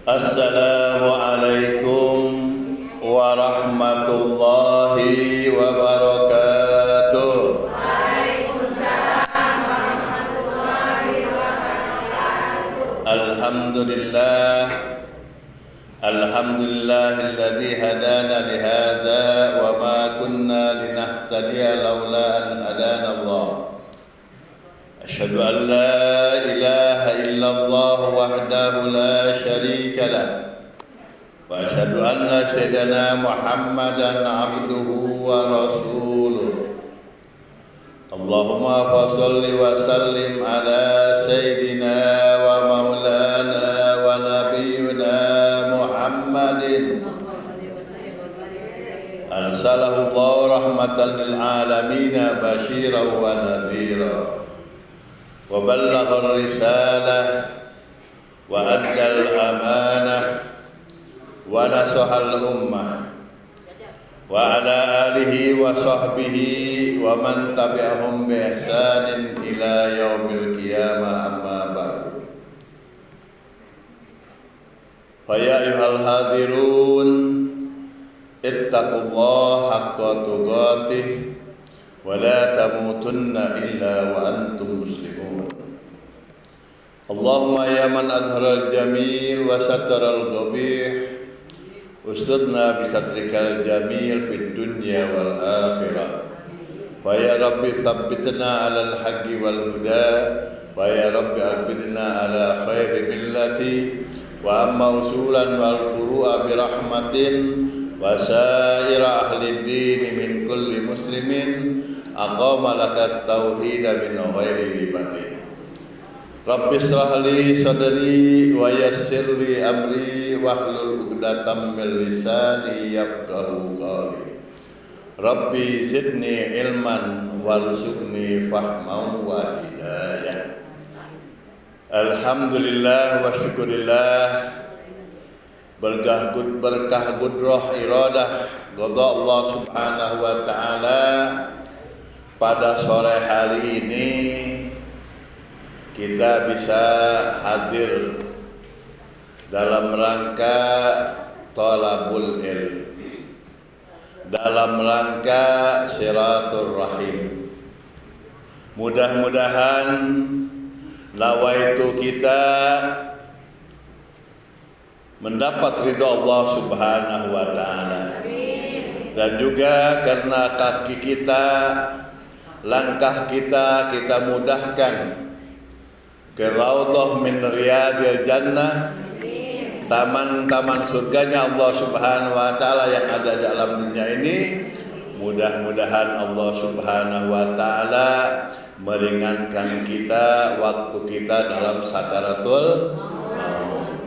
Assalamualaikum warahmatullahi wabarakatuh. Waalaikumsalam warahmatullahi wabarakatuh. Alhamdulillahilladzi hadana lihada wa ma kunna linahtadiya laula an hadana Allah. Asyhadu an la ilaha illallah wahdahu la syarika lah. Wa asyhadu anna sayyidana Muhammadan abduhu wa rasuluh. Allahumma shalli wa sallim ala sayyidina wa maulana wa nabiyyina Muhammadin. Arsalahu Allah rahmatan lil alamin basyiran wa nadhira. Wa ballagha ar-risalah wa adda al-amanah wa nasaha al-ummah wa ala alihi wa sahbihi wa man tabi'ahum bi ihsanin ila yaumil qiyamah, amma ba'du. Fa ya ayyuhal hadirun ittaqullaha haqqa tuqatih wa la tamutunna illa wa antum muslimun. Allahumma ya man adharal jamil wa sataral qabih usturna bisatrikal jamil fid dunya wal akhirah. Wa ya rabbi tsabbitna alal haqqi wal huda wa ya rabbi aghbirna ala khairi millati wa amma usulan wal furu'a bi rahmatin wa sa'ira ahli din min kulli muslimin aqama lakat tauhid min ghairi ribati. Rabbi shrah li sadri wa yassir li amri wahlul 'uqdatam min lisani yafqahu qawli. Rabbi zidni ilman warzuqni fahman wa hidayah. Alhamdulillah wa syukurillah. Berkah qudrah iradah qada Allah Subhanahu wa taala. Pada sore hari ini kita bisa hadir dalam rangka thalabul ilm, dalam rangka silaturahim. Mudah-mudahan nawaitu kita mendapat ridha Allah Subhanahu wa taala. Dan juga karena kaki kita, langkah kita mudahkan ke raudhah min riyadil jannah, taman-taman surganya Allah Subhanahu wa taala yang ada dalam dunia ini. Mudah-mudahan Allah Subhanahu wa taala meringankan kita waktu kita dalam sakaratul maut.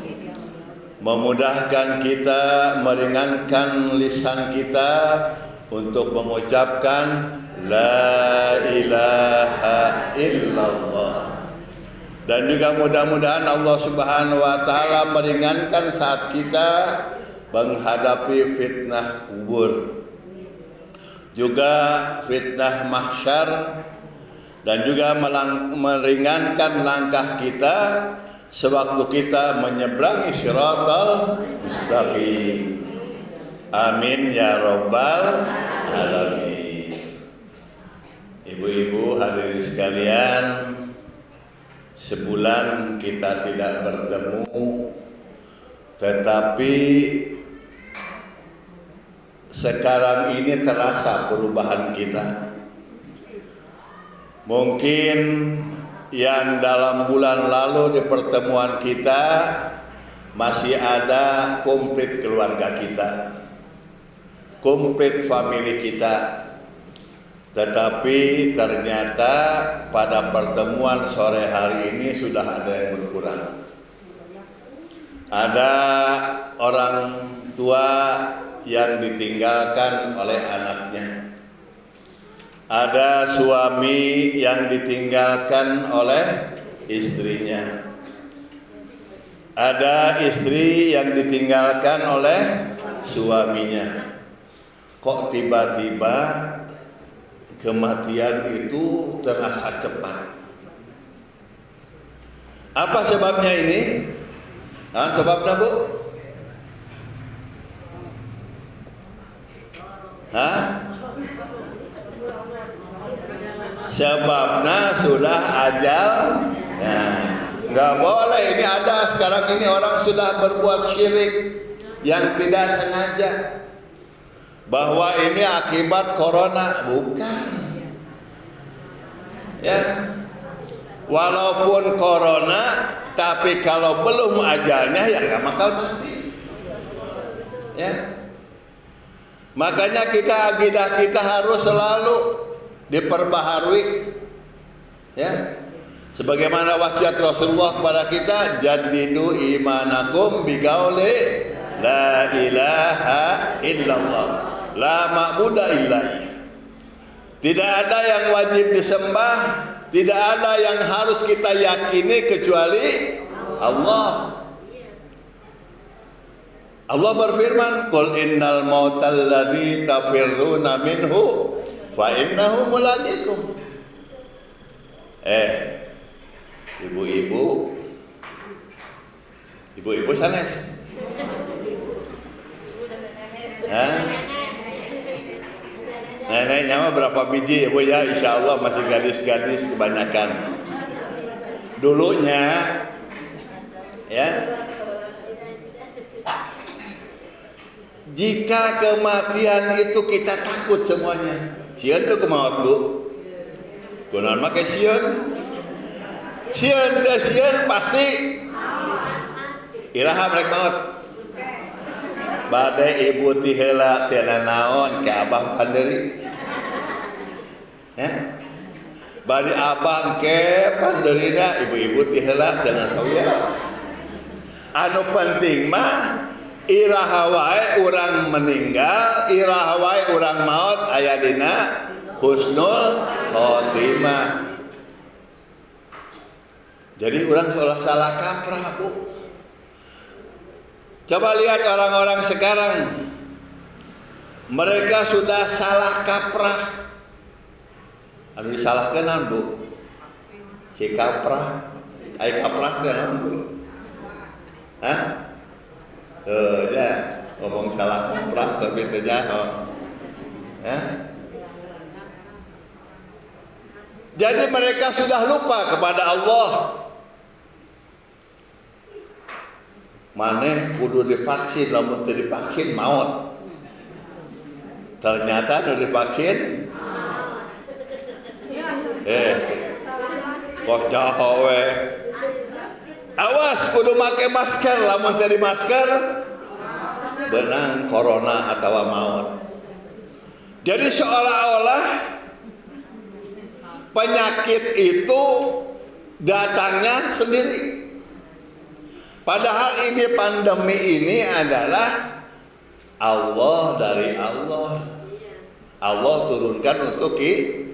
Memudahkan kita, meringankan lisan kita untuk mengucapkan la ilaha illallah. Dan juga mudah-mudahan Allah Subhanahu wa taala meringankan saat kita menghadapi fitnah kubur, juga fitnah mahsyar, dan juga meringankan langkah kita sewaktu kita menyeberangi siratal mustaqim. Amin ya rabbal alamin. Ibu-ibu hadirin sekalian, sebulan kita tidak bertemu, tetapi sekarang ini terasa perubahan kita. Mungkin yang dalam bulan lalu di pertemuan kita masih ada komplit keluarga kita, komplit famili kita. Tetapi ternyata pada pertemuan sore hari ini sudah ada yang berkurang. Ada orang tua yang ditinggalkan oleh anaknya. Ada suami yang ditinggalkan oleh istrinya. Ada istri yang ditinggalkan oleh suaminya. Kok tiba-tiba kematian itu terasa cepat? Apa sebabnya ini? Sebabnya Bu? Sebabnya sudah ajal. Nggak boleh. Ini ada sekarang ini orang sudah berbuat syirik yang tidak sengaja, bahwa ini akibat corona. Bukan. Ya, walaupun corona, tapi kalau belum ajalnya ya nggak bakal mati. Ya, makanya akidah kita harus selalu diperbaharui. Ya, sebagaimana wasiat Rasulullah kepada kita, jaddidu imanakum biqauli la ilaha illallah la ma'budu illallah. Tidak ada yang wajib disembah, tidak ada yang harus kita yakini kecuali Allah. Allah berfirman, qul innal mautal ladzi tafirruna minhu fa innahu mulaqikum. Ibu-ibu sanes. Neneknya mah berapa biji Bu ya? Insya Allah masih gadis-gadis kebanyakan. Dulunya ya, jika kematian itu kita takut semuanya. Sieun tuh kemaut Bu. Kunaon make sieun? Sieun teh sieun pasti iraha rek maut. Bade ibu ti heula teu naon ke abah pandeuri. Bade abang ke pandeurina ibu-ibu ti heula teu naon ya. Anu penting mah iraha wae urang meninggal, iraha wae urang maut aya dina husnul khotimah. Jadi urang seolah salah kaprah Bu. Coba lihat orang-orang sekarang, mereka sudah salah kaprah. Anu disalahkeun Bu? Si kaprah, ai kaprah teh Bu. Ya, ngomong salah kaprah tapi teu jauh. Jadi mereka sudah lupa kepada Allah. Maneh kudu divaksin, lamun teu divaksin maut. Ternyata udah divaksin kok jauh we. Awas kudu make masker, lamun teu masker benang corona atawa maut. Jadi seolah-olah penyakit itu datangnya sendiri. Padahal ini pandemi ini adalah Allah dari Allah. Allah turunkan untuk kita.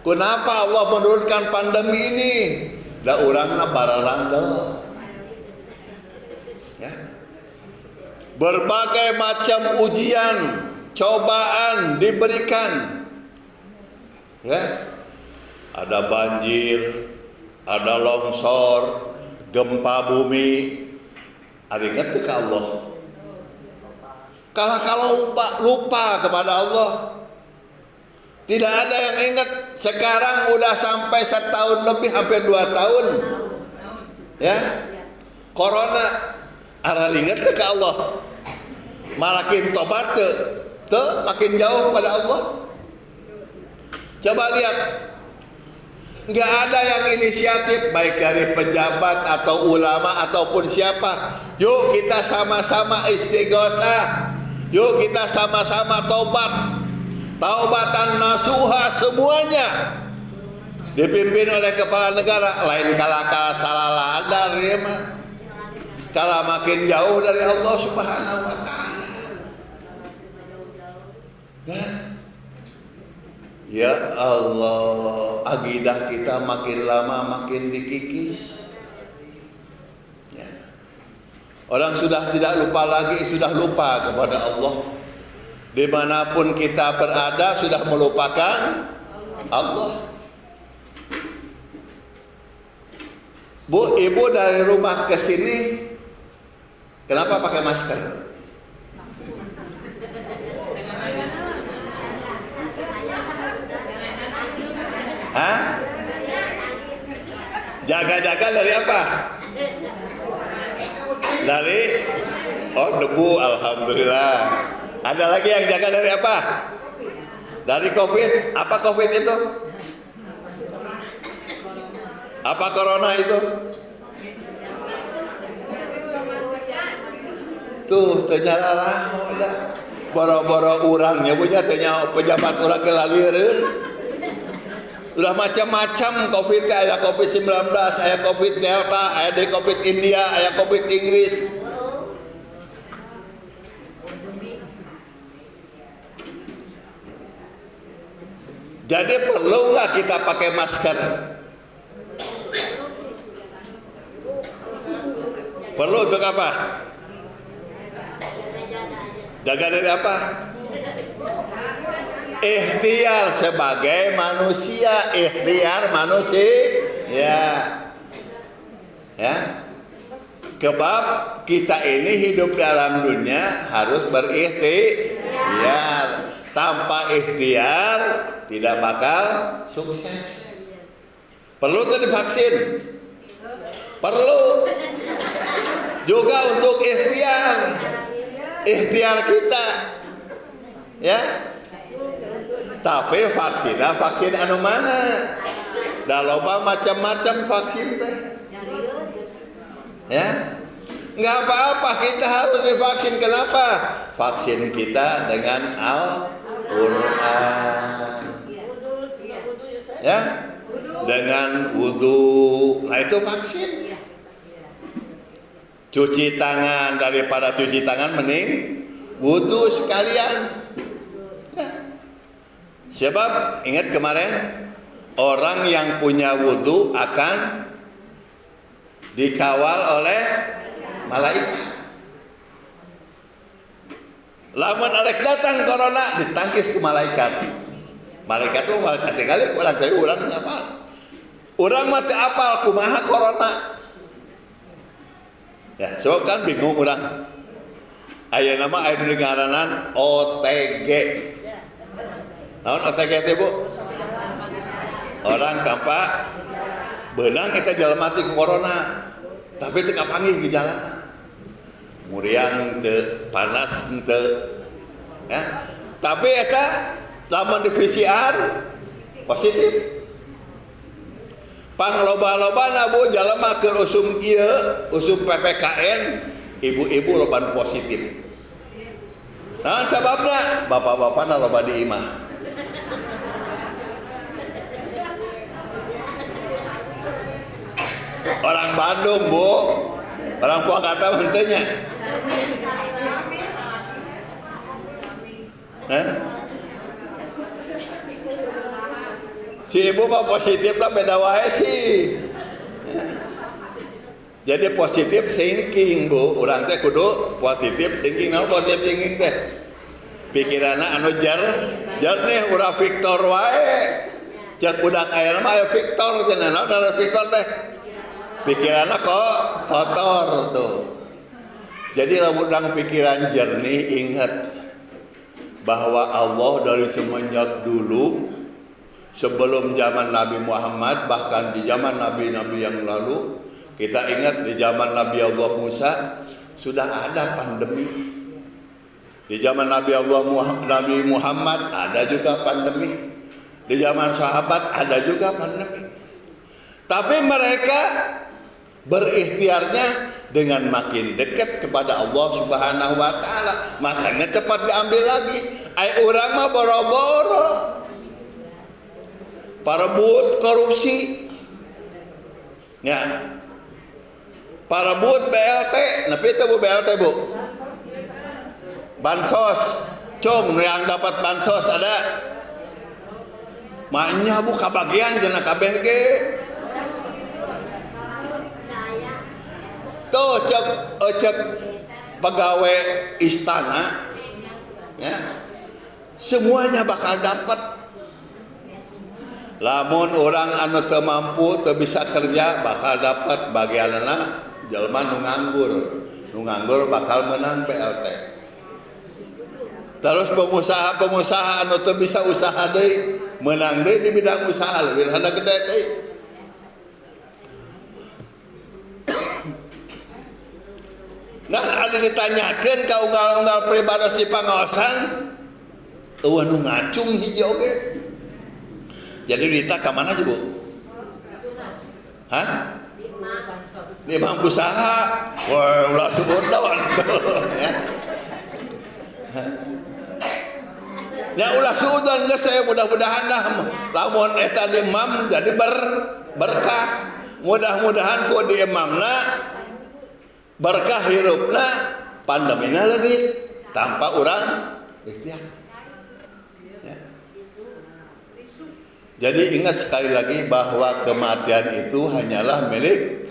Kenapa Allah menurunkan pandemi ini? Da urangna bararandel. Ya. Berbagai macam ujian, cobaan diberikan. Ya. Ada banjir, ada longsor, gempa bumi. Ari ingat ke Allah. Kalau lupa kepada Allah, tidak ada yang ingat. Sekarang udah sampai 1 tahun lebih, hampir 2 tahun. Ya, corona. Ara ingat ke Allah. Makin tobat ke makin jauh pada Allah. Coba lihat. Nggak ada yang inisiatif, baik dari pejabat atau ulama ataupun siapa. Yuk kita sama-sama istighosah. Yuk kita sama-sama tobat. Taubatan nasuha semuanya. Dipimpin oleh kepala negara. Lain kala salah ladar ya mah. Kala makin jauh dari Allah Subhanahu wa ta'ala. Ya Allah, akidah kita makin lama makin dikikis. Ya. Orang sudah tidak lupa lagi, sudah lupa kepada Allah. Dimanapun kita berada sudah melupakan Allah. Bu, ibu dari rumah ke sini Kenapa pakai masker? Hah? Jaga-jaga dari apa? Dari debu, alhamdulillah. Ada lagi yang jaga dari apa? Dari COVID. Apa COVID itu? Apa corona itu? Tuh, ternyata lah, boro-boro urangnya punya ternyata pejabat urang kelalireun. Udah macam-macam COVID, ada COVID-19, ada COVID Delta, ada COVID India, ada COVID Inggris. Jadi perlu nggak kita pakai masker? Perlu untuk apa? Jaga dari apa? Ikhtiar sebagai manusia, ikhtiar manusia, ya. Sebab kita ini hidup dalam dunia harus berikhtiar. Tanpa ikhtiar tidak bakal sukses. Perlu tuh divaksin. Perlu juga untuk ikhtiar kita, ya. Tapi vaksin anu mana? Da loba macam-macam vaksin teh. Ya. Nggak apa-apa kita harus divaksin. Kenapa? Vaksin kita dengan Al-Qur'an. Ya. Dengan wudu. Nah itu vaksin. Cuci tangan, daripada cuci tangan mending wudu sekalian. Ya. Sebab ingat kemarin orang yang punya wudu akan dikawal oleh malaikat. Lamun arek datang corona ditangkis ke malaikat. Malaikat itu malaikat kali orang teh urang ngapal. Urang mah teu apal kumaha corona. Ya, so kan bingung urang. Aya nama aya ngaranan OTG. Naon OTG teh Bu? Orang tanpa beunang kita jelema mati ku corona. Tapi teu kapanggih gejalana. Muriang teu, panas teu. Ya. Tapi eta lamun di PCR positif. Pangloba-lobana Bu jalema keur usum ieu, usum PPKN, ibu-ibu loban positif. Nah, sababna bapak-bapana loba di imah. Orang Bandung Bu, orang Purwakarta mentenya. Si ibu mah positif lah beda wae sih. Jadi positif thinking Bu, urang teh kudu positif thinking. Naon positif thinking teh? Pikiranna anu jernih urang Victor wae. Cek budak aya mah aya Victor cenah. Naon ada Victor teh? Pikiranna kok kotor tuh. Jadi lamun urang pikiran jernih, ingat bahwa Allah dari semenjak dulu sebelum zaman Nabi Muhammad, bahkan di zaman nabi-nabi yang lalu, kita ingat di zaman Nabi Allah Musa sudah ada pandemi. Di zaman Nabi Muhammad ada juga pandemi. Di zaman sahabat ada juga pandemi. Tapi mereka berikhtiarnya dengan makin dekat kepada Allah Subhanahu wa taala, makanya cepat diambil lagi. Ai urang mah boro-boro parebut korupsi. Ya. Parebut BLT, nepi itu Bu BLT Bu. Bansos, cung yang dapat bansos ada. Maknya Bu kabagian cenah kabeh ge. Tuh cek pegawai istana, ya, semuanya bakal dapat. Lamun orang anu teu mampu, teu bisa kerja, bakal dapat bagianna jalma nu nganggur. Nu nganggur bakal menang BLT. Terus pengusaha anu teu bisa usaha deui, menang deui di bidang usaha leuwih hana gede deui. Nah, ada ditanyakeun ka unggal-unggal pribados di pangaosan, eueuh nu ngacung hiji oge. Jadi duitna ka mana aja, Bu? Hah? Di imam usaha. Wah, ulah suun dawan. Ya ulah suudan geus saya mudah-mudahan dah lamun eta di imam jadi berkah. Mudah-mudahan ku di imamna berkah hirupna pandemina leungit tanpa urang ikhtiar. Ya. Jadi ingat sekali lagi bahwa kematian itu hanyalah milik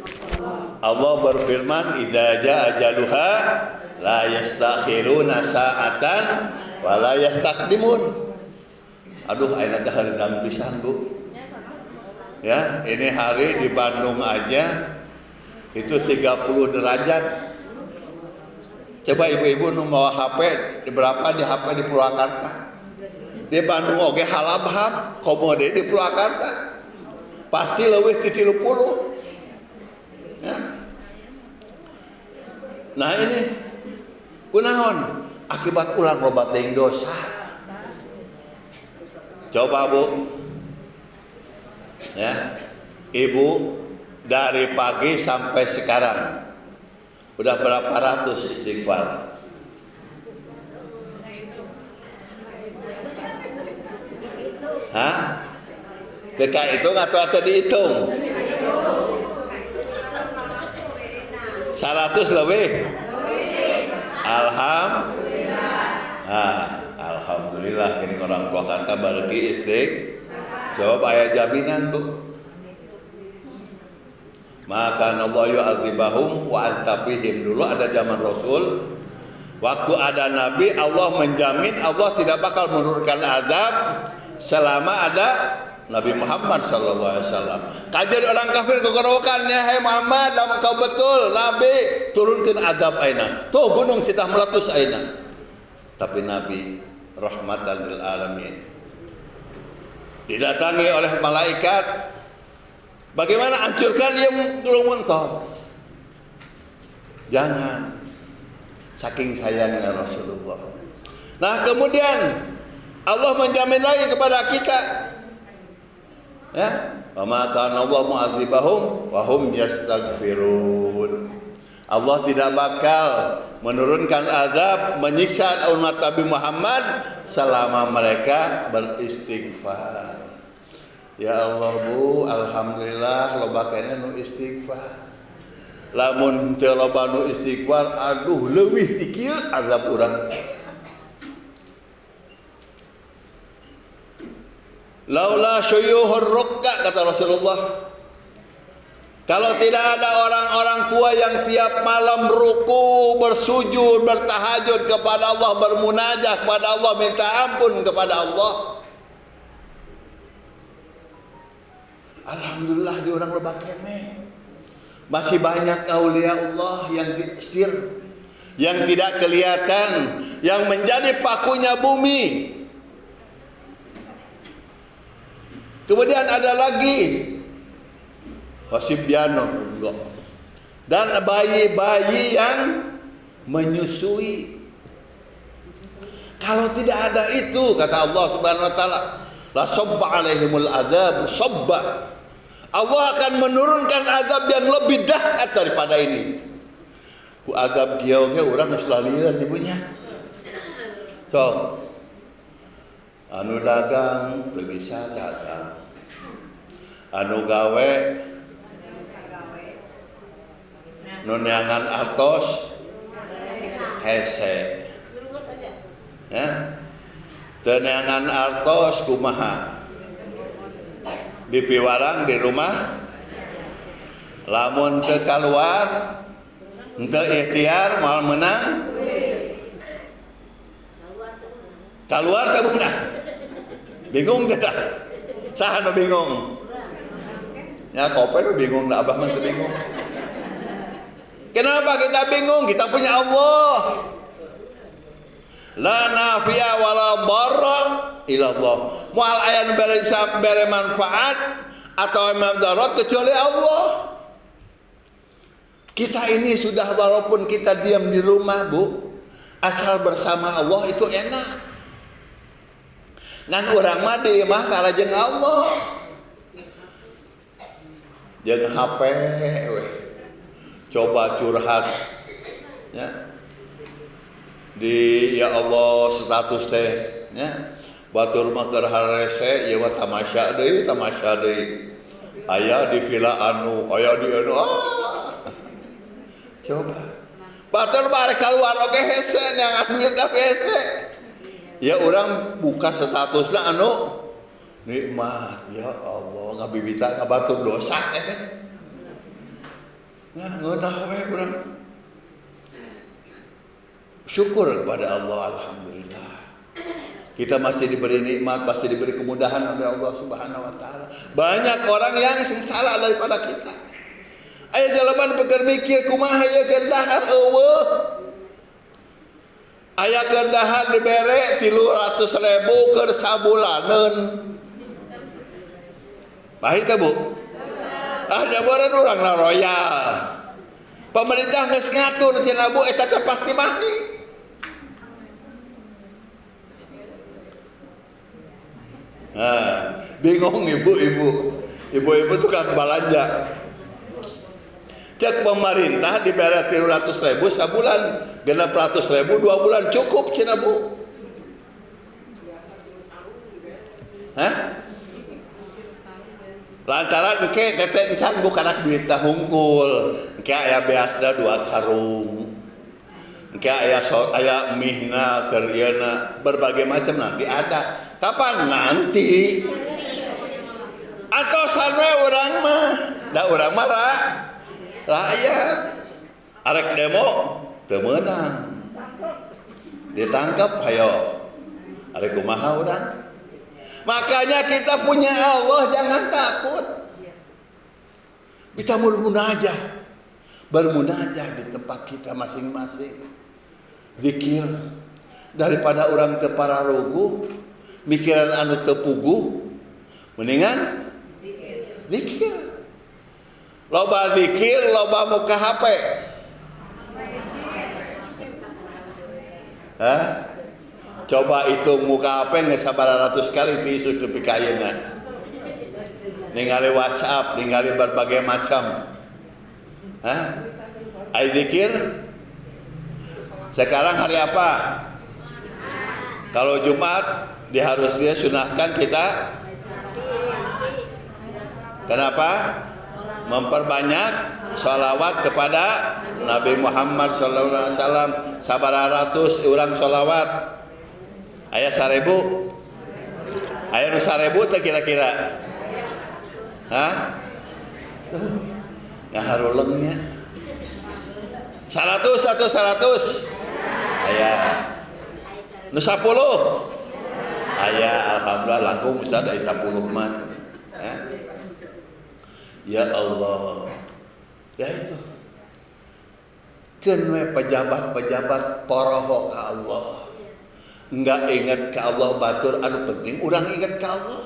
Allah. Berfirman, "Idza jaa ajaluha la yastakhiruna sa'atan wa la yastaqdimun." Aduh, ayeuna teh hareudang pisan, Bu. Ya, ini hari di Bandung aja itu 30 derajat. Coba ibu-ibu nu mawa HP, di berapa di HP di Purwakarta? Di Bandung oge halabhab, komo deui di Purwakarta. Pasti leuwih ti 30. Ya. Nah ini kunaon akibat ulang loba teuing dosa. Coba Bu, ya, ibu dari pagi sampai sekarang udah berapa ratus istighfar? Hah? Teka hitung atau dihitung? 100 lebih. Alhamdulillah kini orang tua kakak bagi istighfar. Coba aya jaminan, Bu. Maka Allah yu'adzibahum wa anta fihim. Dulu ada zaman Rasul, waktu ada Nabi, Allah menjamin Allah tidak bakal menurunkan azab selama ada Nabi Muhammad sallallahu alaihi wasallam. Kajian orang kafir kegorokan, ya hai Muhammad, lamun kau betul Nabi, turunkan azab aina. Tuh gunung Citah meletus aina. Tapi Nabi rahmatan lil alamin. Didatangi oleh malaikat. Bagaimana hancurkan dia turun mentok? Jangan. Saking sayangnya Rasulullah. Nah, kemudian Allah menjamin lagi kepada kita. Ya, wa ma kana Allah mu'adzibahum wa hum yastaghfirun. Allah tidak bakal menurunkan azab menyiksa umat Nabi Muhammad selama mereka beristighfar. Ya Allah, Bu, alhamdulillah loba kene nu istighfar. Lamun teu loba nu istighfar, aduh leuwih ti kieu azab urang. Laula syuyuhur rukka, kata Rasulullah. Kalau tidak ada orang-orang tua yang tiap malam ruku, bersujud, bertahajud kepada Allah, bermunajat kepada Allah, minta ampun kepada Allah. Alhamdulillah di orang loba keneh. Masih banyak aulia Allah yang disir, yang tidak kelihatan, yang menjadi pakunya bumi. Kemudian ada lagi wasibyanun dan bayi-bayi yang menyusui. Kalau tidak ada itu, kata Allah Subhanahu wa taala, la sabba alaihimul adzab sabba. Allah akan menurunkan azab yang lebih dahsyat daripada ini. Ku azab kieu ge urang geus lalieur ibunya. So, anu dagang teu bisa dagang. Anu gawe nu neangan atos hese. Ya. Teu neangan artos kumaha? Dipiwarang di rumah. Lamun teu kaluar, teu ikhtiar moal menang. Kaluar teu menang. Bingung teh tah? Saha nu bingung? Ya kope nu bingung, da abah mah teu bingung. Kenapa kita bingung? Kita punya Allah. La nafi'a wala dharra illa Allah. Moal aya nu bere manfaat atau madarat kecuali Allah. Kita ini sudah walaupun kita diam di rumah, Bu, asal bersama Allah itu enak. Ngan urang mah di mah kalajeng Allah. Jeung HP we. Coba curhat ya. Di ya Allah status teh ya. Batur mah keur harese ieu mah tamasya deui. Aya di villa anu, aya di anu. Coba. Batur mah rek kaluar oge hese yang anu eta hese. Ya urang buka statusna anu nikmat. Ya Allah ngabibita ka batur dosa eta. Ya ngeunah we urang. Syukur kepada Allah, alhamdulillah. Kita masih diberi nikmat, masih diberi kemudahan oleh Allah Subhanahu wa taala. Banyak orang yang salah daripada kita. Aya jalaman beker mikir kumaha ieu keur dahar eueuh. Aya keur dahar dibere 300.000 keur sabulaneun. Pahit teh, Bu? Jabaran urang na royal. Pemerintah geus ngatur cenah Bu eta teh pasti mati. Bingung ibu-ibu tukang belanja. Cek pemerintah diberi 300.000 sabulan, 600.000 2 bulan cukup cenah Bu. Lantaran engke tete encan bukan duit teh hungkul, engke aya beasna 2 karung. Engke aya mihna keur ieuna berbagai macam nanti ada. Kapan nanti? Atau sanwe urang mah, da urang mah rakyat. Arek demo teu meunang. Ditangkap hayo. Arek kumaha urang? Makanya kita punya Allah, jangan takut. Kita bermunajah di tempat kita masing-masing. Zikir daripada orang teu pararugu, mikiran anu teu puguh, mendingan zikir. Loba zikir, loba muka HP. Coba hitung muka HP nggak sabaraha ratus kali tisu tepi kayeuna. Ningali WhatsApp, ningali berbagai macam. Ai zikir. Sekarang hari apa? Kalau Jumat diharusnya sunahkan kita. Kenapa? Memperbanyak sholawat kepada Nabi Muhammad SAW. Sabaraha ratus urang sholawat. Aya 1000. Aya nu 1000 teh kira-kira. Ngaharulengnya. 100 atau 100? Aya. Nu 10? Aya, alhamdulillah langkung bisa dari 10 mah. Ya Allah. Ya itu. Keun we pejabat-pejabat poroho ka Allah. Enggak ingat ke Allah batur anu penting urang ingat ke Allah.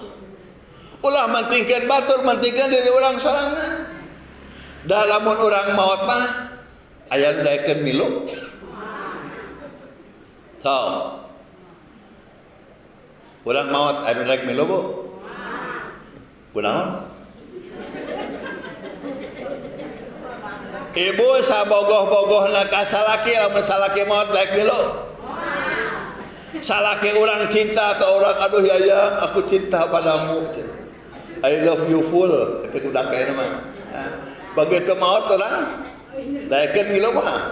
Ulah mentingkeun batur mentingkeun diri urang sorangan. Da lamun urang maot mah aya daekeun milu. So. Urang maot aya daek milu, Bu? Kunaon? Ibu sabogoh-bogohna ka salaki lamun salaki maot daek milu. Salaki orang cinta ke orang, aduh yayang aku cinta padamu, I love you full, itu udah kayak nama. Begitu maut orang, daekeun ngilu mah.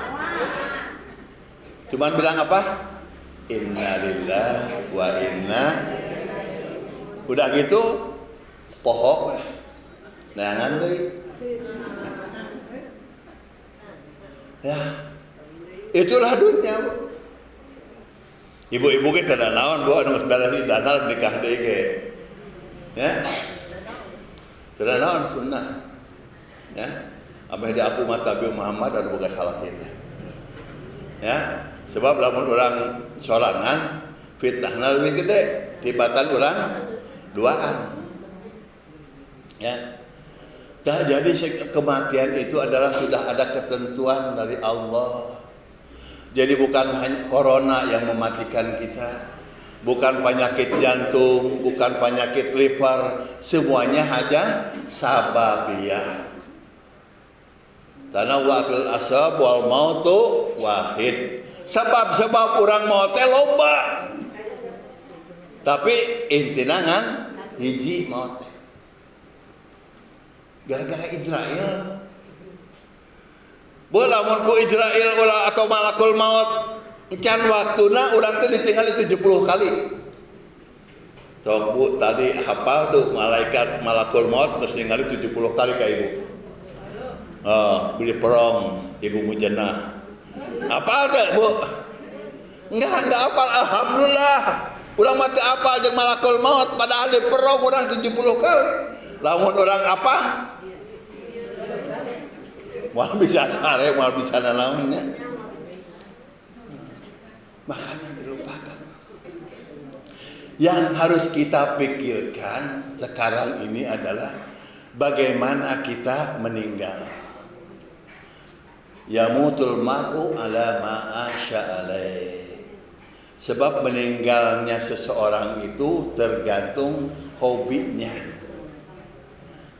Cuman bilang apa? Inna lillahi wa inna. Udah gitu, pohok lah. Neangan deui. Ya, itulah dunia, Bu. Ibu-ibu kita ada naon Bu anu balasi danar nikah deui ge. Ya. Teu naon sunnah. Ya. Ameh di aku mata Nabi Muhammad ada boga salah kita. Ya, sebab lamun orang sorangan fitnahna lebih gede tibatan orang duaan. Ya. Nah, jadi kematian itu adalah sudah ada ketentuan dari Allah. Jadi bukan hanya corona yang mematikan kita, bukan penyakit jantung, bukan penyakit liver, semuanya hanya sababiyah. Tanawwa'ul asbab wal mautu wahid. Sebab-sebab orang maut teh loba. Tapi intina ngan hiji maut. Gara-gara Israel. Lamun ku Israel ulah atau malakul maut encan waktuna urang teh ditinggal 70 kali. Tok Bu tadi hafal tuh malaikat malakul maut terus ningali 70 kali ka ibu. Beli perong ibu mujana. Apal teh Bu? Enggak apal, alhamdulillah. Urang mati apal jeung malakul maut padahal di perong urang 70 kali. Lamun urang apa? Moal bisa sare, moal bisa nanaonnya. Makanya dilupakan. Yang harus kita pikirkan sekarang ini adalah bagaimana kita meninggal. Yamutul mar'u ala ma asya alaih. Sebab meninggalnya seseorang itu tergantung hobinya.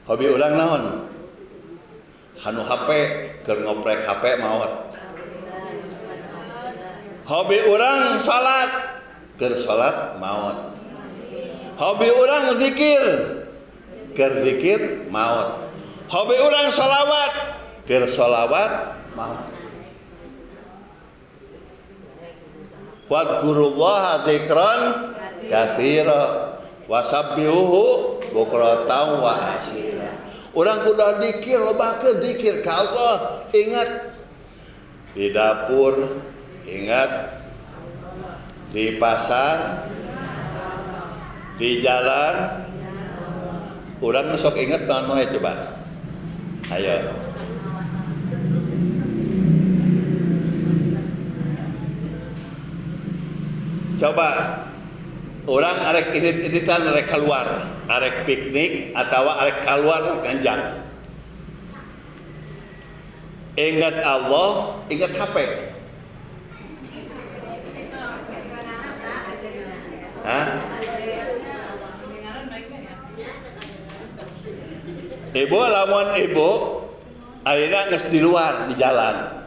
Hobi orang naon? Hanu HP, keur ngoprek HP maot. Hobi orang salat, keur salat maot. Hobi orang zikir, keur zikir maot. Hobi orang sholawat, keur sholawat maot. Wadkurullaha dzikran katsira wasabbihuhu bukratan wa asila. Orang kudu zikir, lobakeun zikir ka Allah. Ingat di dapur, ingat di pasar, di jalan. Urang sok inget naon wae coba. Ayo. Coba orang arek ini-initan arek keluar, arek piknik atau arek keluar ganjang. Ingat Allah, ingat HP. Hah? Ibu lamun ibu ayeuna geus di luar di jalan.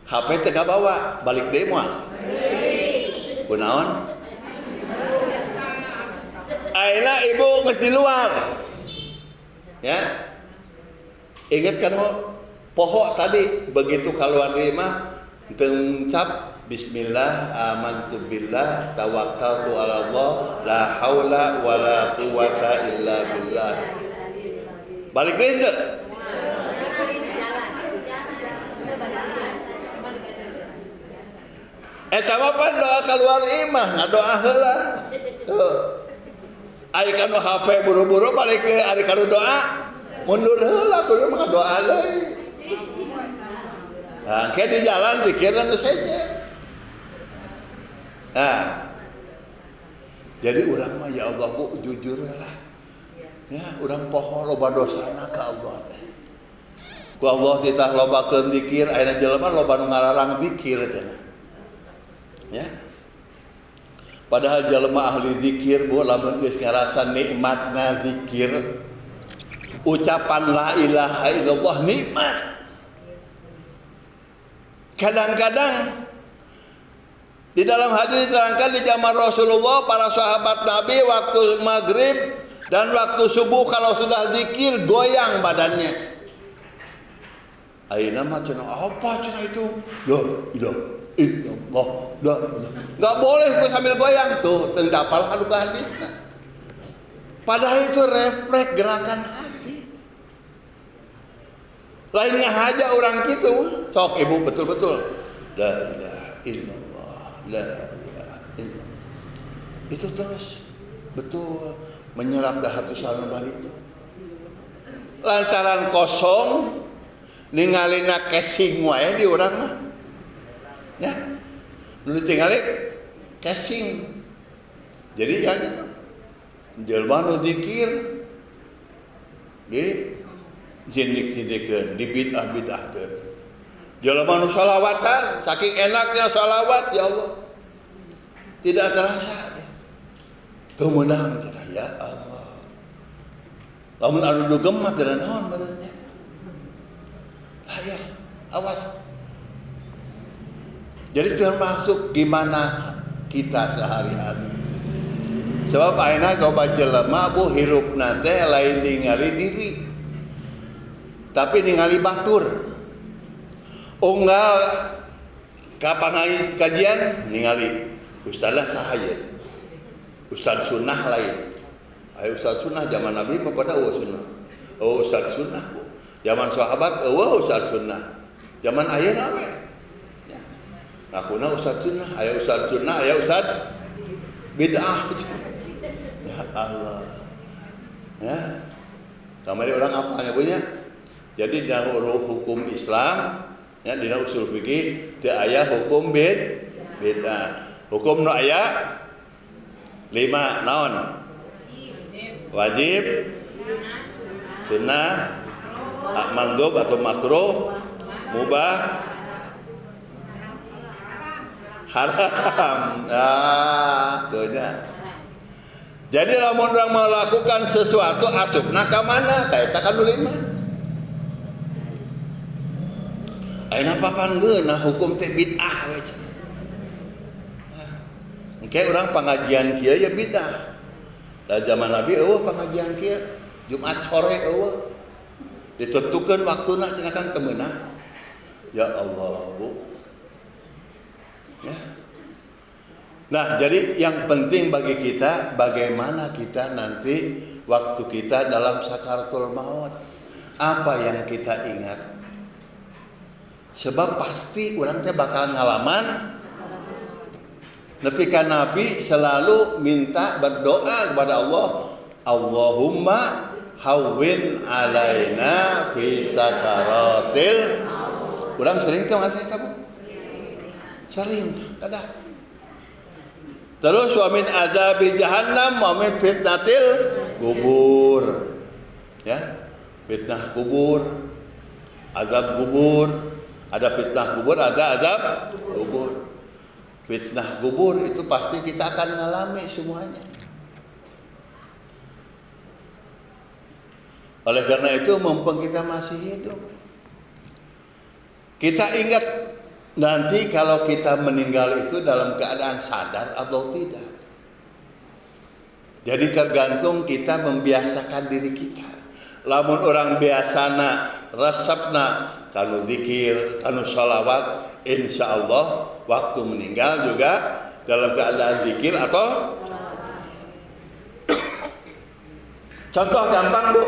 HP teh kabawa, balik deui moal. Kunaon? Ayeuna ibu geus di luar. Ya. Ingat kan poho tadi begitu keluar dari mah teu ngucap bismillah amantu billah tawakkaltu ala Allah la haula wala quwata illa billah. Balik deui teu? Eta mah pan doa keluar imah ngadoa heula. Tuh. Ai kanu HP buru-buru balik ke ari kanu doa mundur heula kudu mah doa deui. Nah, kayak di jalan pikiran itu saja. Nah, jadi orang mah ya Allah Bu jujur lah. Ya, orang poho loba dosana ka Allah teh. Ku Allah titah lobakeun zikir, ayeuna jelema loba nu ngalarang zikir teh. Ya. Padahal jelema ahli zikir Bu lamun geus ngarasa nikmatna zikir, ucapan la ilaha illallah nikmat. Kadang-kadang di dalam hadis diterangkan di zaman Rasulullah para sahabat Nabi waktu maghrib dan waktu subuh kalau sudah zikir goyang badannya. Ayeuna mah cenah apa cenah itu? La ilaha illallah. Enggak boleh tuh sambil goyang tuh teu dapal anu ka hadisna. Padahal itu refleks gerakan hati. Lainnya aja orang gitu. Sok ibu betul-betul. La ilaha illallah. La ilaha illallah. Itu terus betul menyerap dah hatu salna bari itu. lantaran kosong ningalina casing wae di urang mah. Ya. Nu tinggali casing. Jadi ya gitu. Jelema nu zikir di jindik-jindikeun, di bid'ah-bid'ahkeun. Jelema nu shalawatan, saking enaknya shalawat ya Allah. Tidak terasa. Kemenang cara ya Allah. Lamun anu dugem mah teu naon badannya. Ya, awas. Jadi termasuk gimana kita sehari-hari. Sebab ayeuna coba jelema bu hirupna teh lain ningali diri. Tapi ningali batur. Unggal kapangai kajian ningali ustazna sahaya. Ustaz sunnah lain. Ayo ustaz sunnah zaman Nabi mah pada sunnah. Oh ustaz sunnah. Zaman sahabat ustaz sunnah. Zaman ayeuna we. Ya. Ngakuna ustaz sunnah, aya ustaz sunnah, aya ustaz bid'ah. Ya Allah. Ya. Kamari orang apa nya punya? Jadi dalam hukum Islam, ya dina usul fikih teu aya hukum bid'ah. Hukum nu aya 5 naon? Wajib, sunnah, mandub atau makruh, mubah, haram. Tuhnya. Jadi lamun orang melakukan sesuatu asupna ka mana? Kaeta kan 5. Ayeuna papanggeuna hukum teh bid'ah we. Engke urang pengajian kieu ya bid'ah. Da zaman Nabi pengajian kieu Jumat sore ditentukeun waktuna cenah kan kemeunang. Ya Allah, Bu. Ya. Nah, jadi yang penting bagi kita bagaimana kita nanti waktu kita dalam sakaratul maut. Apa yang kita ingat? Sebab pasti orang teh bakal ngalaman. Tapi kan Nabi selalu minta berdoa kepada Allah, Allahumma hawwin alaina fi sakaratil. Urang sering teh ngasih kamu? Sering, kada. Terus wa min adzabi jahannam wa min fitnatil kubur. Ya, fitnah kubur, azab kubur. Ada fitnah kubur, ada azab kubur. Fitnah kubur itu pasti kita akan mengalami semuanya. Oleh karena itu mumpung kita masih hidup, kita ingat nanti kalau kita meninggal itu dalam keadaan sadar atau tidak. Jadi tergantung kita membiasakan diri kita. Lamun orang biasana, resepna kanu zikir, kanu sholawat, insya Allah waktu meninggal juga dalam keadaan zikir atau contoh gampang Bu.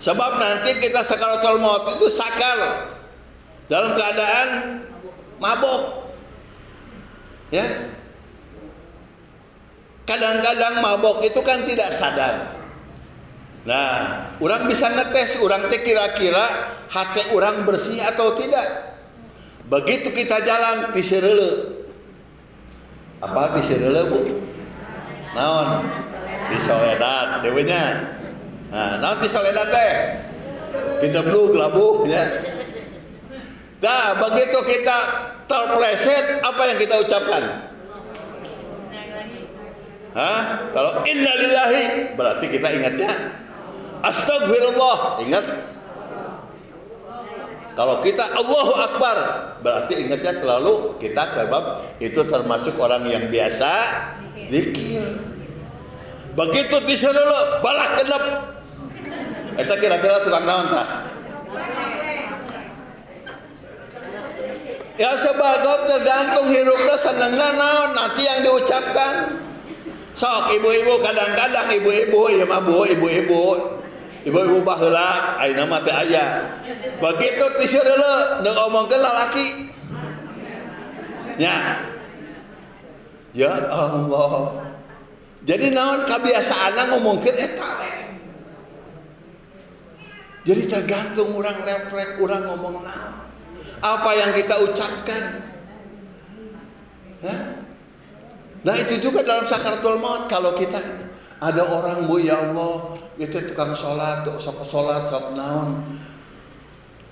Sebab nanti kita sakaratul maut itu sakal dalam keadaan mabuk. Ya. Kadang-kadang mabuk itu kan tidak sadar. Nah, orang bisa ngetes, orang teh kira-kira hati orang bersih atau tidak. Begitu kita jalan ti sereuleu. Apa ti sereuleu Bu? Naon? Ti soledad, teh nya. Nah, naon ti soledad teh? Hideup labuh ya. Nah, begitu kita terpleset, apa yang kita ucapkan? Hah? Kalau innalillahi berarti kita ingatnya astagfirullah, ingat. Kalau kita Allahu Akbar berarti ingatnya selalu kita sebab itu termasuk orang yang biasa zikir. Begitu disereuleu balak genep. Eta kira-kira tukang naon tah? Ya sebab tergantung hirupna senengna naon nanti yang diucapkan. Sok ibu-ibu kadang-kadang ibu-ibu ya mah Bu, ibu-ibu baheula ayeuna mah teu aya. Begitu ti sereuleu nu ngomongkeun lalaki. Ya. Ya Allah. Jadi naon kabiasaanna ngomongkeun eta we. Jadi tergantung orang refleks, orang ngomong naon. Apa yang kita ucapkan. Ya? Nah itu juga dalam sakaratul maut. Kalau kita ada orang bu ya Allah, itu tukang sholat, sok naon.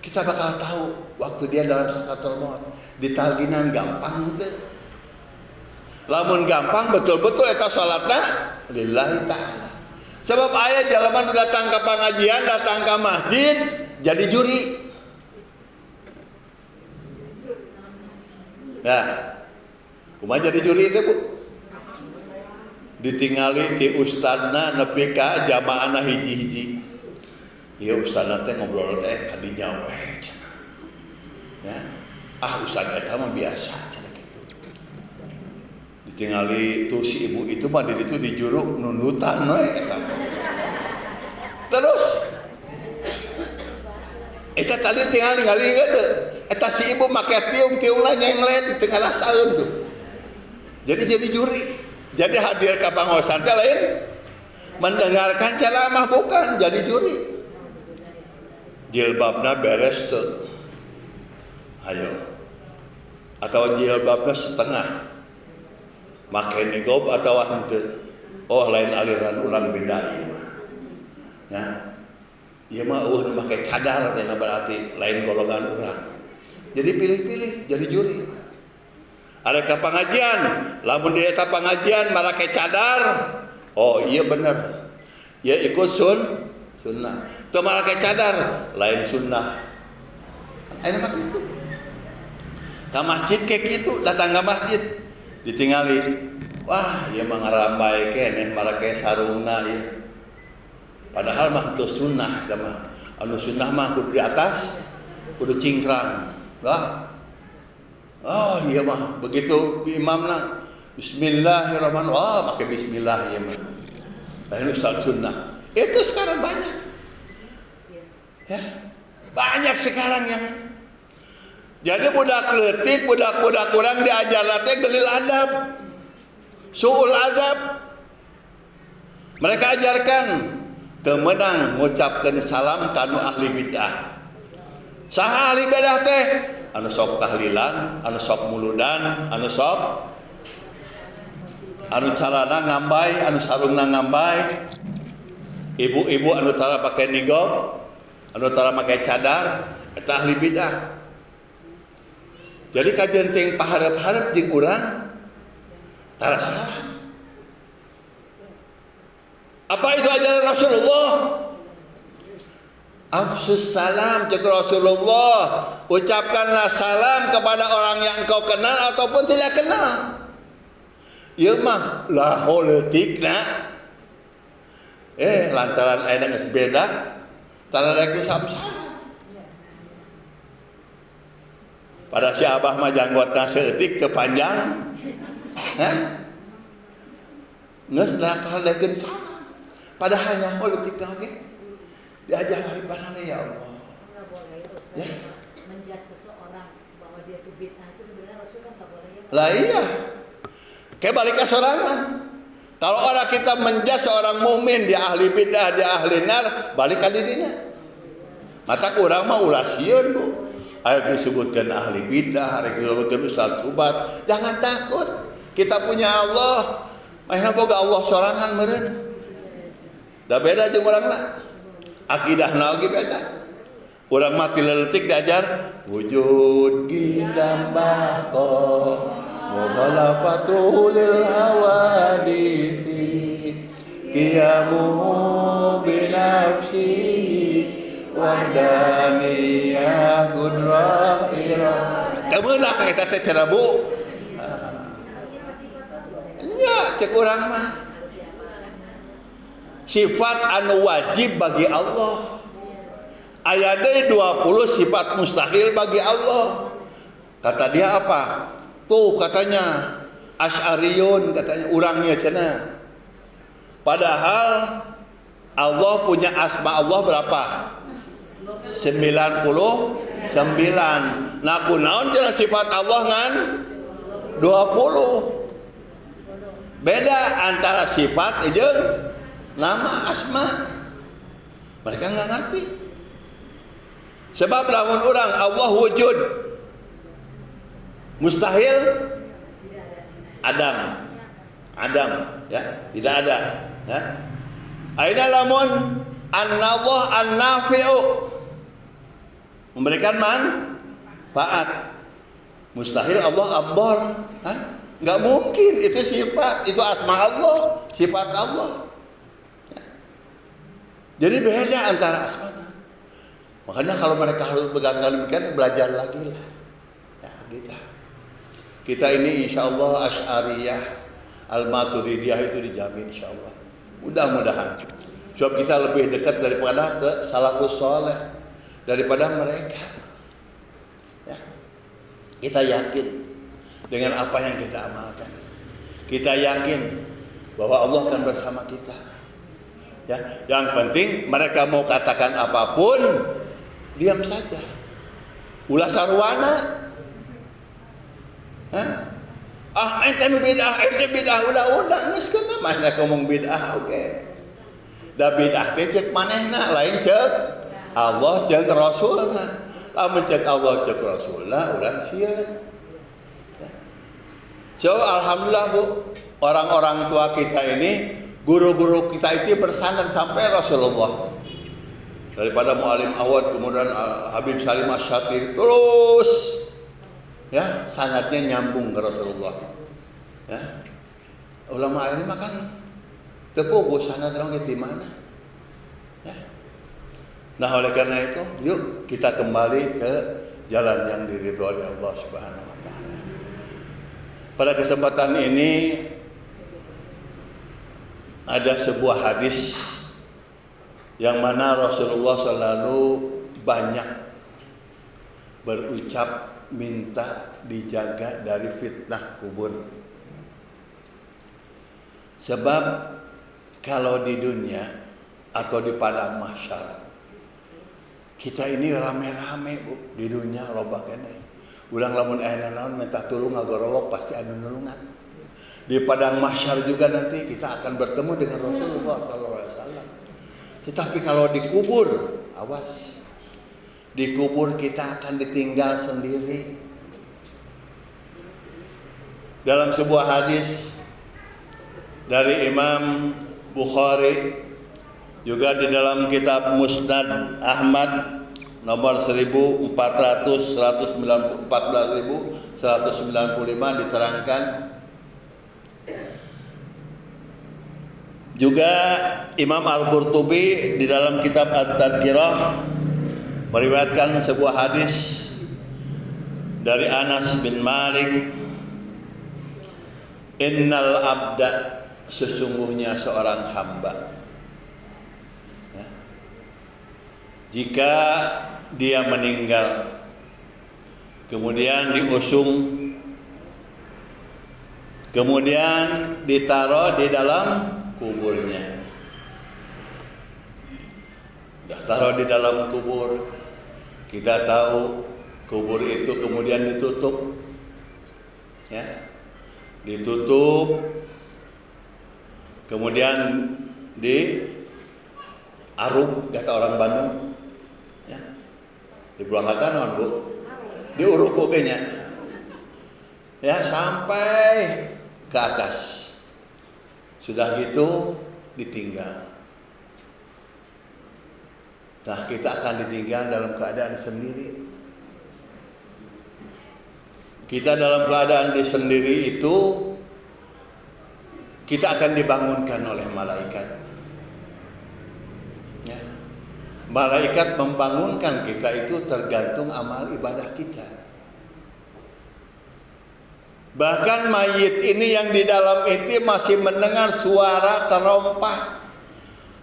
Kita bakal tahu waktu dia dalam sakaratul maut. Ditalginan gampang tuh. Lamun gampang betul-betul eta sholatna lillahi ta'ala. Sebab ayah jalaman datang ke pengajian, datang ke masjid, jadi juri. Ya, kumaha jadi juri itu bu? Ditingali ti ustadna nepi ka jamaahna hiji-hiji. Ieu ustadna teh ngobrol teh kadinya we. Ya, ustad eta mah biasa. Ditingali tuh si ibu itu mah di itu dijuruk nunutan we eta. Terus eta tadi tinggal teu. Eta si ibu make tiung-tiungna nyenglet teu ngalasaeun tuh. Jadi juri. Jadi hadir ka pangosan teh lain mendengarkan ceramah bukan jadi juri. Jilbabna beres tuh. Ayo. Atau jilbabna setengah. Make niqab atau henteu. Oh lain aliran urang beda ieu mah. Ya. Ieu mah make cadar teh berarti lain golongan urang. Jadi pilih-pilih jadi juri. Ada ke pengajian, lamun di eta pengajian make cadar. Oh iya bener. Ya ikut sunnah. Teu make cadar lain sunnah. Aya mah kitu. Ka masjid kayak gitu, datang ke masjid ditingali. Wah, ieu mah ngarambai keneh make sarungna ieu. Padahal mah teu sunnah teh mah. Anu sunnah mah kudu di atas, kudu cingkrang. Lah. Oh iya mah begitu imamna bismillahirrahmanirrahim. Oh pakai bismillah ieu mah. Lain ustaz sunnah. Itu sekarang banyak. Ya. Banyak sekarang yang jadi budak leutik, budak-budak urang diajar teh gelil adab. Suul adab. Mereka ajarkan kemenang mengucapkan salam kanu ahli bidah. Saha ahli bidah teh? Anu sok tahlilan, anu sok muludan, anu sok anu calana ngambai, anu sarungna ngambai. Ibu-ibu anu tara pakai niqab, anu tara pakai cadar, eta ahli bidah. Jadi kajian ting paharep-harep jeung urang tara salah. Apa itu ajaran Rasulullah? Afsus salam cek Rasulullah. Ucapkanlah salam kepada orang yang engkau kenal ataupun tidak kenal. Ieu mah laho leutikna. Lantaran aya geus beda, tara rek sam-sam. Pada si Abah mah janggotna seutik teu panjang. Geus da kaleukeun sama. Padahal nya leutikna ge. Diajar ibadah ya Allah. Enggak boleh Ustaz. Ya. Menjas seseorang bahwa dia itu bid'ah itu sebenarnya Rasul kan enggak boleh ya. Lah iya. Kayak balik ke sorangan. Kalau orang kita menjas seorang mukmin dia ahli bid'ah, dia ahli nar, balik ka dirinya. Mata urang mah ulah sieun Bu. Aya disebutkan ahli bid'ah, aya disebutkan ustaz subat. Jangan takut. Kita punya Allah. Mah boga Allah sorangan meureun. Da beda jeung urang lah. Akidahna oge beda. Urang mati leutik diajar wujud qidam baqa mukhalafatul hawadisi qiyamu binafsihi wahdaniyah qudrah irah. Kemenang eta teh cara Bu. Nya cek urang mah sifat anu wajib bagi Allah. Aya deui 20 sifat mustahil bagi Allah. Kata dia apa? Tuh katanya Asy'ariyun katanya urangnya cenah. Padahal Allah punya asma Allah berapa? 99. Nah kunaon cenah sifat Allah ngan 20. Beda antara sifat jeung nama asma. Mereka nggak ngerti. Sebab lamun orang Allah wujud, mustahil Adam, ya, tidak ada, ya. Aina lamun an-Allah an-nafi'u, memberikan manfaat. Mustahil Allah abbar, nggak mungkin, itu sifat, itu asma Allah, sifat Allah. Ya. Jadi beda antara asma. Makanya kalau mereka harus bergantian demikian, belajar lagi lah. Ya, gitu. Kita ini insya Allah Asy'ariyah, Al-Maturidiyah itu dijamin insya Allah. Mudah-mudahan. Sebab kita lebih dekat daripada ke salafus saleh, daripada mereka. Ya. Kita yakin dengan apa yang kita amalkan. Kita yakin bahwa Allah akan bersama kita. Ya. Yang penting mereka mau katakan apapun, diam saja. Ulah sarwana. Ente bid'ah ulah geus kana mah ngomong bid'ah oke. Da bid'ah teh cek manehna lain cek Allah jeung Rasulna. Lamun cek Allah cek Rasulna urang sieun. So alhamdulillah Bu, orang-orang tua kita ini, guru-guru kita itu bersandar sampai Rasulullah. Daripada Mu'alim Awad, kemudian Habib Salim Asy-Syatiri, terus ya sangatnya nyambung ke Rasulullah. Ya. Ulama ini makan tepuh sanad orang di mana? Ya. Nah, oleh karena itu, yuk kita kembali ke jalan yang diridhoi oleh Allah Subhanahu wa taala. Pada kesempatan ini ada sebuah hadis yang mana Rasulullah selalu banyak berucap minta dijaga dari fitnah kubur. Sebab kalau di dunia atau di padang mahsyar, kita ini rame-rame Bu, di dunia loba keneh. Ulang lamun aya naon minta tulung ngagorowok pasti anu nulungan. Di padang mahsyar juga nanti kita akan bertemu dengan Rasulullah sallallahu alaihi wasallam. Tetapi kalau dikubur, awas. Dikubur kita akan ditinggal sendiri. Dalam sebuah hadis dari Imam Bukhari, juga di dalam kitab Musnad Ahmad nomor 1495 diterangkan, juga Imam Al-Qurtubi di dalam kitab At-Tadhkirah meriwayatkan sebuah hadis dari Anas bin Malik, innal abda, sesungguhnya seorang hamba, ya, jika dia meninggal kemudian diusung, kemudian ditaruh di dalam kuburnya, taruh di dalam kubur. Kita tahu kubur itu kemudian ditutup, ya, ditutup, kemudian diaruk, kata orang Bandung, ya, di Bulangkatan non Bu, diuruk pokoknya, ya, sampai ke atas. Sudah gitu ditinggal. Nah, kita akan ditinggal dalam keadaan sendiri. Kita dalam keadaan sendiri itu, kita akan dibangunkan oleh malaikat. Ya. Malaikat membangunkan kita itu tergantung amal ibadah kita. Bahkan mayit ini yang di dalam itu masih mendengar suara terompah.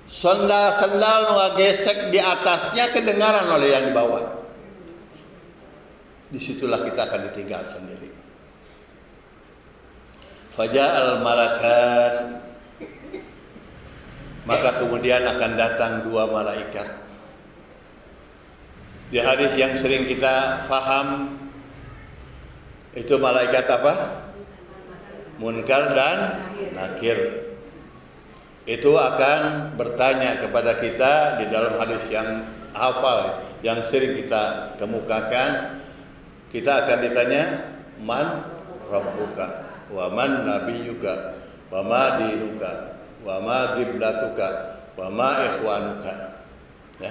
Sendal-sendal ngegesek di atasnya kedengaran oleh yang di bawah. Disitulah kita akan ditinggal sendiri. Faja'al malakan, maka kemudian akan datang dua malaikat. Di hadis yang sering kita paham, itu malaikat apa? Munkar dan Nakir. Itu akan bertanya kepada kita di dalam hadis yang hafal, yang sering kita kemukakan, kita akan ditanya man rabbuka wa man nabiyyuka wa ma dinuka wa ma qiblatuka wa ma ikhwanuka. Ya.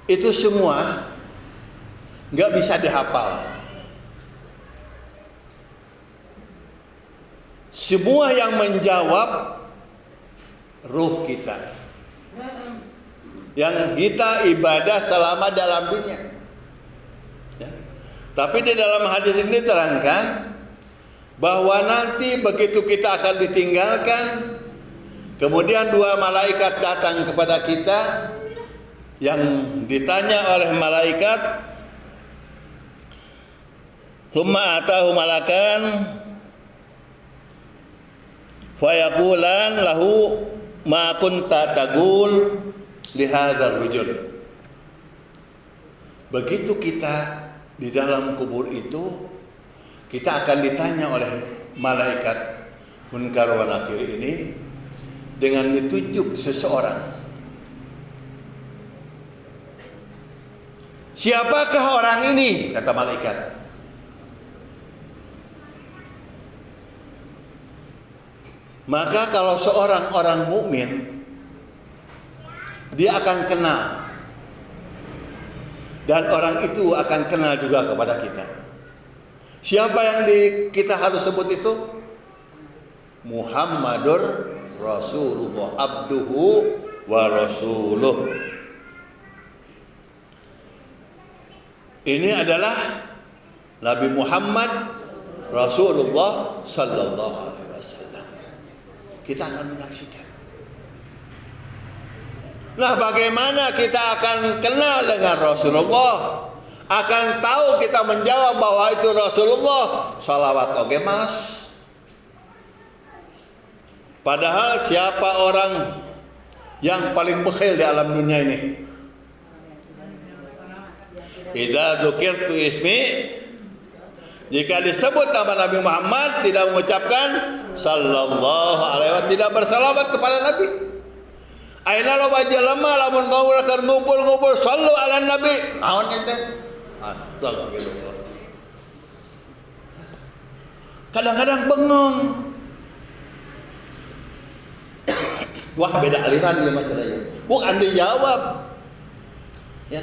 Itu semua nggak bisa dihafal. Semua yang menjawab ruh kita, yang kita ibadah selama dalam dunia. Ya. Tapi di dalam hadis ini terangkan bahwa nanti begitu kita akan ditinggalkan, kemudian dua malaikat datang kepada kita, yang ditanya oleh malaikat, "Tsumma atahu malakan fayaqulan lahu ma kunta taqul li hadzal rajul." Begitu kita di dalam kubur itu, kita akan ditanya oleh malaikat Munkar wa Nakir ini dengan ditunjuk seseorang. Siapakah orang ini? Kata malaikat. Maka kalau seorang orang mukmin, dia akan kenal, dan orang itu akan kenal juga kepada kita. Siapa yang kita harus sebut itu? Muhammadur Rasulullah, abduhu wa rasuluh. Ini adalah Nabi Muhammad Rasulullah sallallahu alaihi wasallam. Kita akan menyaksikan. Nah, bagaimana kita akan kenal dengan Rasulullah? Akan tahu kita menjawab bahwa itu Rasulullah. Salawat oge mas. Padahal siapa orang yang paling bakhil di alam dunia ini? Idza dzukirtu ismi, jika disebut nama Nabi Muhammad tidak mengucapkan sallallahu alaihi wasallam, tidak bersalawat kepada Nabi. Aina lo bajalama lamun qaul keur ngumpul-ngumpul sallu ala nabi. Naon ente? Astagfirullah. Kadang-kadang bengong. Wah, beda aliran dia masalahnya. Bukan dijawab. Ya.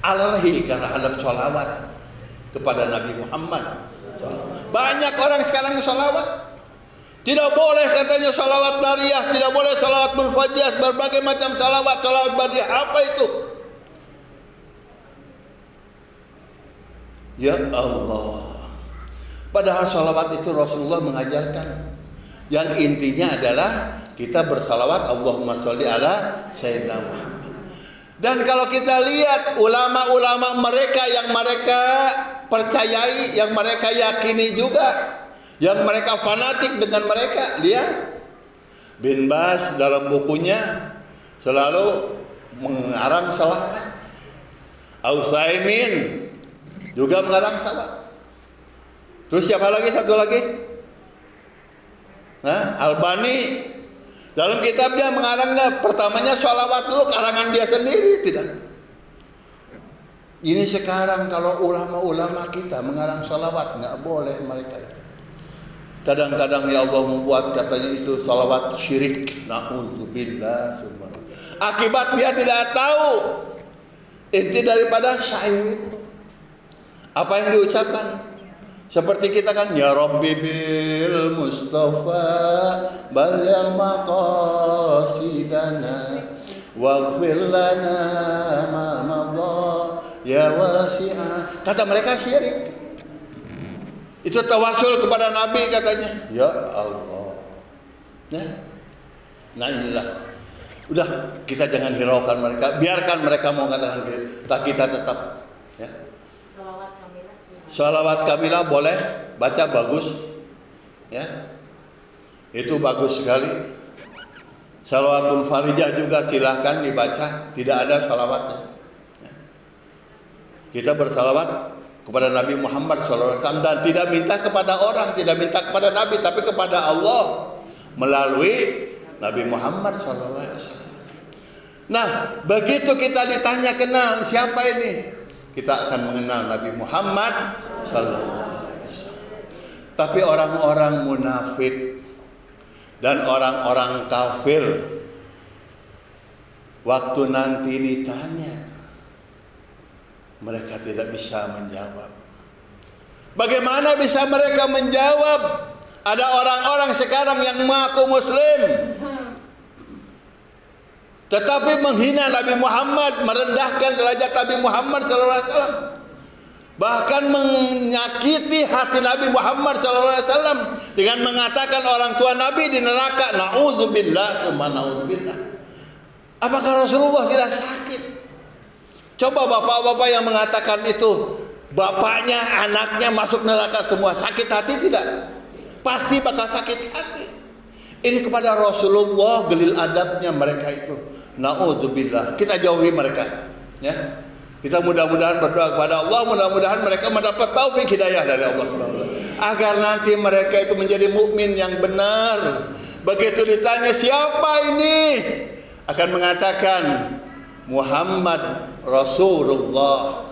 Alergi karena hadap sholawat kepada Nabi Muhammad. Banyak orang sekarang sholawat. Tidak boleh katanya sholawat nariyah, tidak boleh sholawat munfajiyah, berbagai macam sholawat, sholawat badiah. Apa itu? Ya Allah. Padahal sholawat itu Rasulullah mengajarkan. Yang intinya adalah kita bersalawat Allahumma sholli ala Sayyidina Muhammad. Dan kalau kita lihat ulama-ulama mereka yang mereka percayai, yang mereka yakini juga, yang mereka fanatik dengan mereka, lihat Bin Bas dalam bukunya selalu mengarang salawat. Utsaimin juga mengarang salawat. Terus siapa lagi? Satu lagi? Albani dalam kitabnya mengarangnya, pertamanya sholawat dulu karangan dia sendiri, tidak. Ini sekarang kalau ulama-ulama kita mengarang sholawat, nggak boleh mereka. Kadang-kadang ya Allah membuat katanya itu sholawat syirik. Na'udzubillah. Akibat dia tidak tahu inti daripada syair itu. Apa yang diucapkan? Seperti kita kan, ya Rabbi bil Mustafa balagh maqasidana waghfir lana ma madha ya wasi'an. Kata mereka syirik. Itu tawasul kepada Nabi katanya. Ya Allah. Nah inilah. Udah, kita jangan hiraukan mereka. Biarkan mereka mau katakan gitu. Kita tetap. Ya. Sholawat Kamilah boleh baca, bagus, ya, itu bagus sekali. Shalawatul Farijah juga silahkan dibaca, tidak ada sholawatnya. Ya. Kita bersalawat kepada Nabi Muhammad SAW dan tidak minta kepada orang, tidak minta kepada Nabi, tapi kepada Allah melalui Nabi Muhammad SAW. Nah, begitu kita ditanya kenal siapa ini, kita akan mengenal Nabi Muhammad sallallahu alaihi wasallam. Tapi orang-orang munafik dan orang-orang kafir waktu nanti ditanya, mereka tidak bisa menjawab. Bagaimana bisa mereka menjawab? Ada orang-orang sekarang yang mengaku Muslim, tetapi menghina Nabi Muhammad, merendahkan derajat Nabi Muhammad SAW, bahkan menyakiti hati Nabi Muhammad SAW dengan mengatakan orang tua Nabi di neraka. Na'udzubillah, na'udzubillah. Apakah Rasulullah tidak sakit? Coba bapak-bapak yang mengatakan itu, bapaknya, anaknya masuk neraka semua, sakit hati tidak? Pasti bakal sakit hati. Ini kepada Rasulullah, gelil adabnya mereka itu. Na'udzubillah. Kita jauhi mereka, ya. Kita mudah-mudahan berdoa kepada Allah, mudah-mudahan mereka mendapat taufik hidayah dari Allah agar nanti mereka itu menjadi mukmin yang benar. Begitu ditanya siapa ini, akan mengatakan Muhammad Rasulullah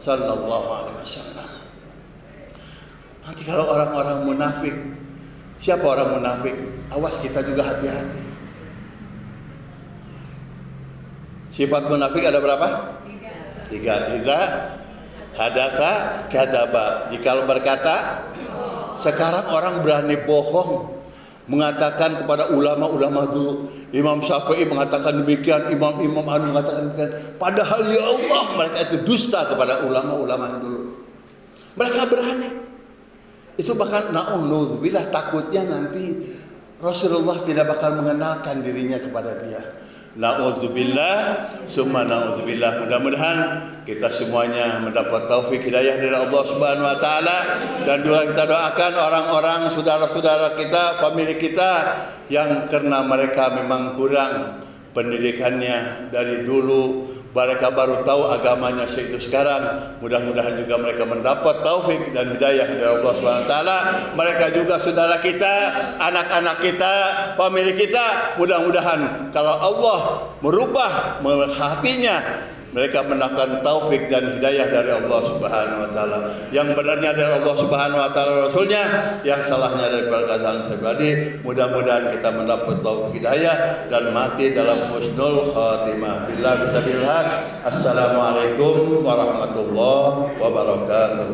sallallahu alaihi wasallam. Nanti kalau orang-orang munafik, siapa orang munafik? Awas, kita juga hati-hati. Sifat munafik ada berapa? 3. Idza hadatsa kadzaba. Jika berkata, sekarang orang berani bohong, mengatakan kepada ulama-ulama dulu. Imam Syafi'i mengatakan demikian, imam-imam anu mengatakan demikian. Padahal ya Allah, mereka itu dusta kepada ulama-ulama dulu. Mereka berani. Itu bahkan na'udzubillah, takutnya nanti Rasulullah tidak bakal mengenalkan dirinya kepada dia. Na'udzubillah, summa na'udzubillah. Mudah-mudahan kita semuanya mendapat taufik hidayah dari Allah Subhanahu wa taala, dan juga kita doakan orang-orang saudara-saudara kita, famili kita yang karena mereka memang kurang pendidikannya dari dulu, mereka baru tahu agamanya seitu sekarang. Mudah-mudahan juga mereka mendapat taufik dan hidayah dari Allah Subhanahu wa taala. Mereka juga saudara kita, anak-anak kita, famili kita. Mudah-mudahan kalau Allah merubah hatinya, mereka mendapatkan taufik dan hidayah dari Allah Subhanahu wa taala. Yang benarnya dari Allah Subhanahu wa taala, Rasulnya, yang salahnya dari perkataan pribadi. Mudah-mudahan kita mendapat taufik hidayah dan mati dalam husnul khatimah. Billah bisabillah. Assalamualaikum warahmatullahi wabarakatuh.